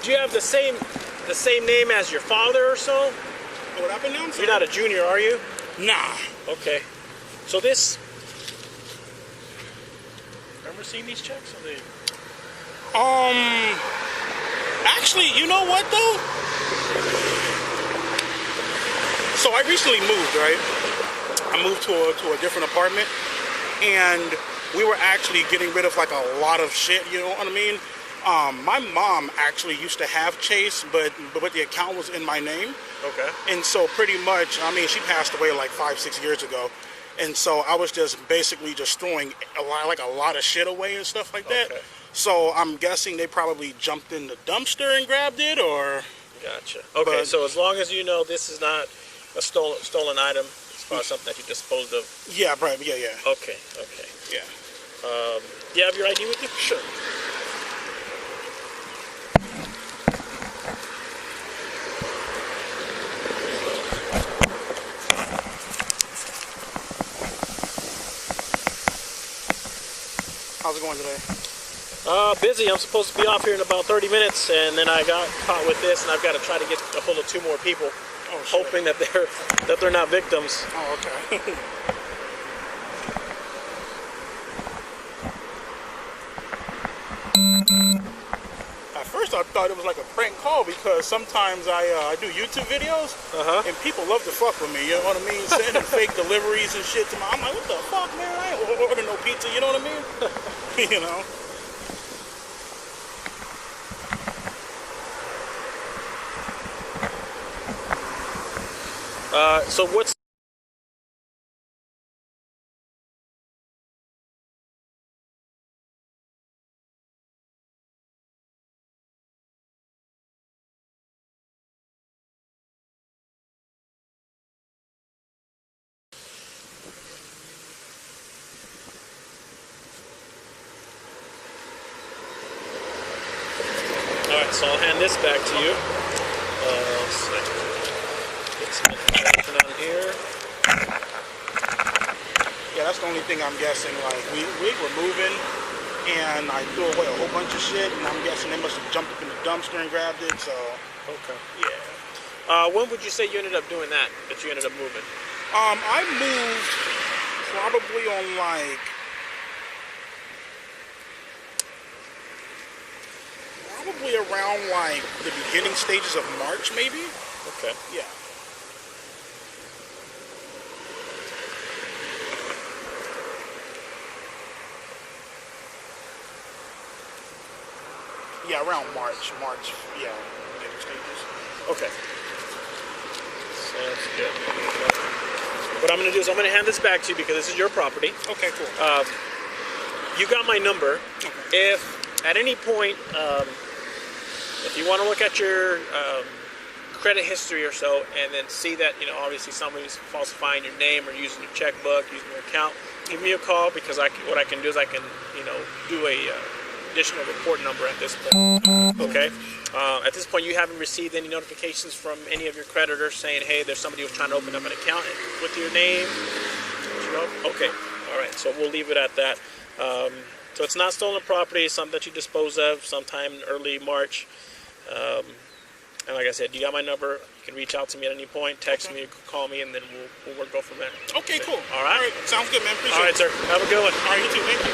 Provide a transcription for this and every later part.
you have the same name as your father or so? What happened now? You're not a junior, are you? Nah. Okay. So this. Remember seeing these checks? Or they... Actually, you know what though? So I recently moved, right? I moved to a different apartment, and we were actually getting rid of like a lot of shit. You know what I mean? My mom actually used to have Chase, but the account was in my name. Okay. And so pretty much, I mean, she passed away like 5-6 years ago. And so I was just basically just throwing a lot of shit away and stuff like that. Okay. So I'm guessing they probably jumped in the dumpster and grabbed it, or... Gotcha. Okay, so as long as you know this is not a stolen item, it's probably something that you disposed of. Yeah, right. Yeah. Okay. Yeah. Do you have your ID with you? Sure. How's it going today? Busy. I'm supposed to be off here in about 30 minutes, and then I got caught with this, and I've got to try to get a hold of 2 more people, hoping that they're not victims. Oh, okay. At first, I thought it was like a prank call because sometimes I do YouTube videos, and people love to fuck with me. You know what I mean? Sending fake deliveries and shit to me. I'm like, what the fuck, man? I ain't order no pizza. You know what I mean? You know. So what's... Alright, so I'll hand this back to you. Get some information on here. Yeah, that's the only thing I'm guessing. Like, we were moving, and I threw away a whole bunch of shit, and I'm guessing they must have jumped up in the dumpster and grabbed it, so... Okay. Yeah. When would you say you ended up doing that you ended up moving? I moved probably on, like... Probably around, like, the beginning stages of March, maybe? Okay. Yeah. Yeah, around March, yeah, beginning stages. Okay. Sounds good. What I'm going to do is I'm going to hand this back to you because this is your property. Okay, cool. You got my number. Okay. If at any point, if you want to look at your credit history or so and then see that, you know, obviously somebody's falsifying your name or using your checkbook, using your account, give me a call because what I can do is I can, you know, do a additional report number at this point. Okay? At this point, you haven't received any notifications from any of your creditors saying, hey, there's somebody who's trying to open up an account with your name? Okay. All right. So we'll leave it at that. So it's not stolen property. It's something that you dispose of sometime in early March. And like I said, you got my number. You can reach out to me at any point, text me, call me, and then we'll go from there. Okay, cool. All right? All right. Sounds good, man. Appreciate it. All right, sir. Have a good one. All right, you too. Thank you.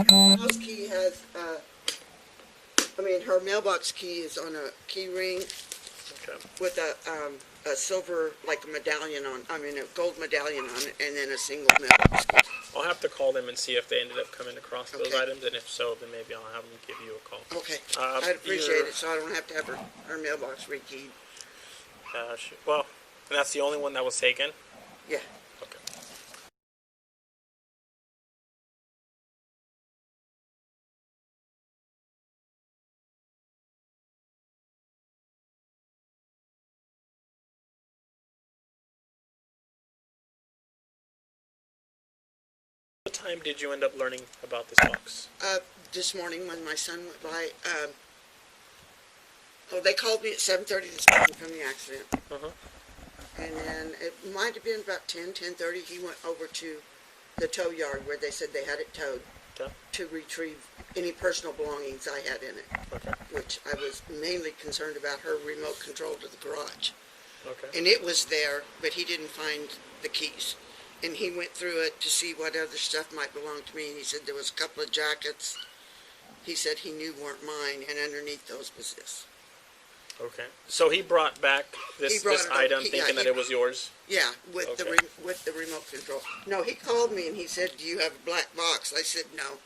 House key has, her mailbox key is on a key ring with a silver, like a medallion on, a gold medallion on it, and then a single mailbox key. I'll have to call them and see if they ended up coming across those items, and if so, then maybe I'll have them give you a call. Okay, I'd appreciate it, so I don't have to have her mailbox rekeyed. Well, and that's the only one that was taken? Yeah. Okay. What time did you end up learning about this box? This morning when my son went by, they called me at 7:30 this morning from the accident. Uh-huh. And then it might have been about 10:30. He went over to the tow yard where they said they had it towed Okay. to retrieve any personal belongings I had in it, Okay. which I was mainly concerned about her remote control to the garage. Okay. And it was there, but he didn't find the keys. And he went through it to see what other stuff might belong to me, and he said there was a couple of jackets he said he knew weren't mine, and underneath those was this. Okay. So he brought back He this, brought this it up. item He- thinking yeah, that he- it was yours? Yeah, with Okay. with the remote control. No, he called me and he said, "Do you have a black box?" I said, "No."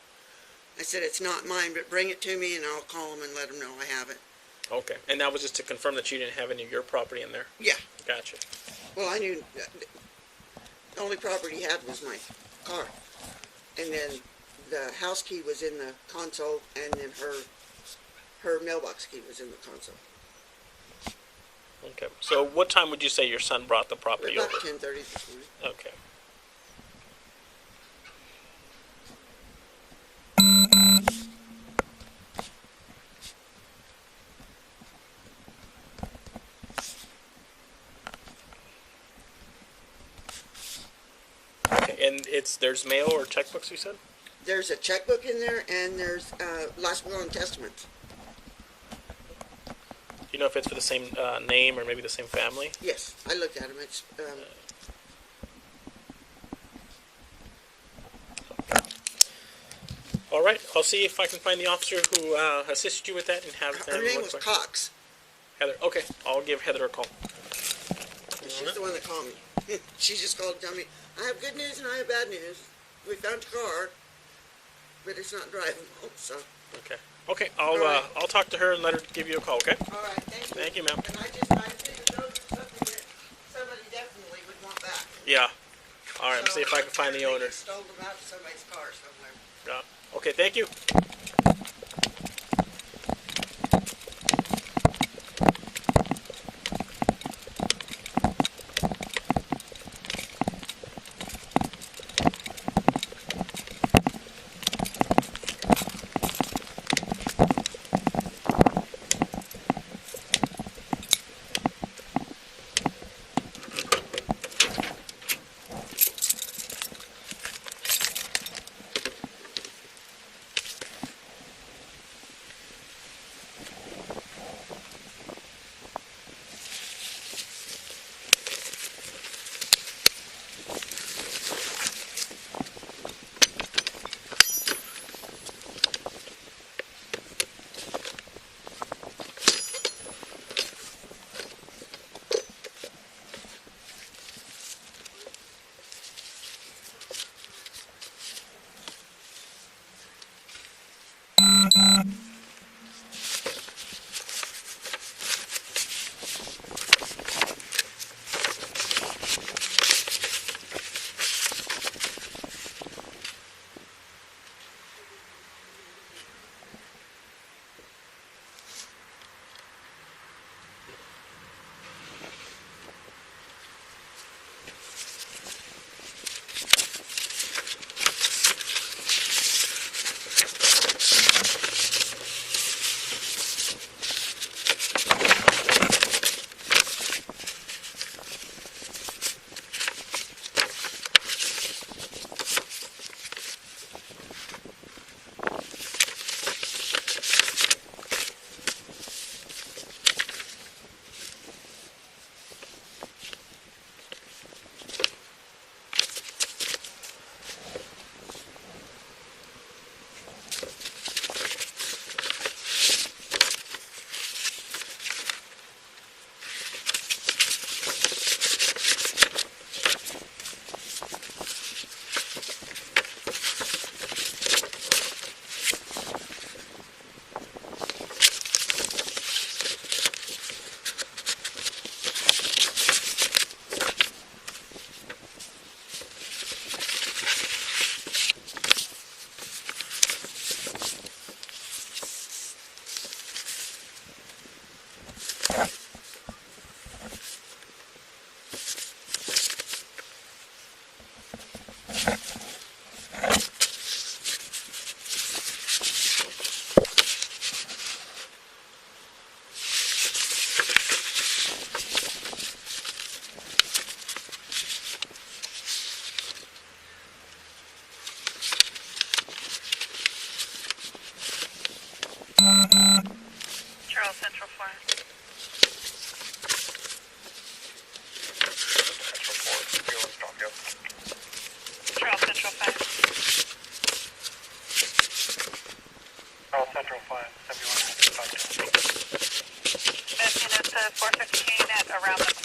I said, "It's not mine, but bring it to me and I'll call him and let him know I have it." Okay. And that was just to confirm that you didn't have any of your property in there? Yeah. Gotcha. Well, I knew the only property he had was my car, and then the house key was in the console, and then her mailbox key was in the console. Okay. So what time would you say your son brought the property About over? 10:30 this morning. Okay. Okay, and there's mail or checkbooks, you said? There's a checkbook in there, and there's last will and testament. Do you know if it's for the same name or maybe the same family? Yes, I looked at them. It's All right. I'll see if I can find the officer who assisted you with that and have them her name look was for- Cox. Heather. Okay. I'll give Heather a call. She's the one that called me. She just called to tell me, "I have good news and I have bad news. We found your car, but it's not drivable." So, Okay. Okay. I'll All right. I'll talk to her and let her give you a call. Okay. all right, thank you. Thank you, ma'am. And I figured those are something that somebody definitely would want back. Yeah. All right. So, See if I can find the they owner. Stole them out of somebody's car somewhere. Yeah. Okay. Thank you.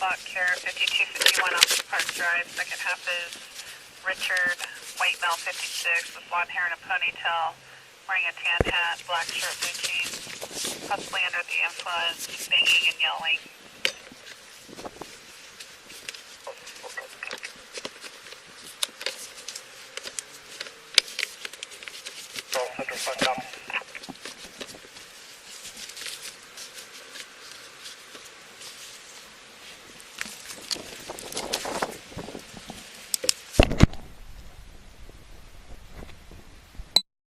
clock care, 5251 Oxford Park Drive. Second half is Richard, white male, 56, with blonde hair and a ponytail, wearing a tan hat, black shirt, blue jeans, possibly under the influence, banging and yelling.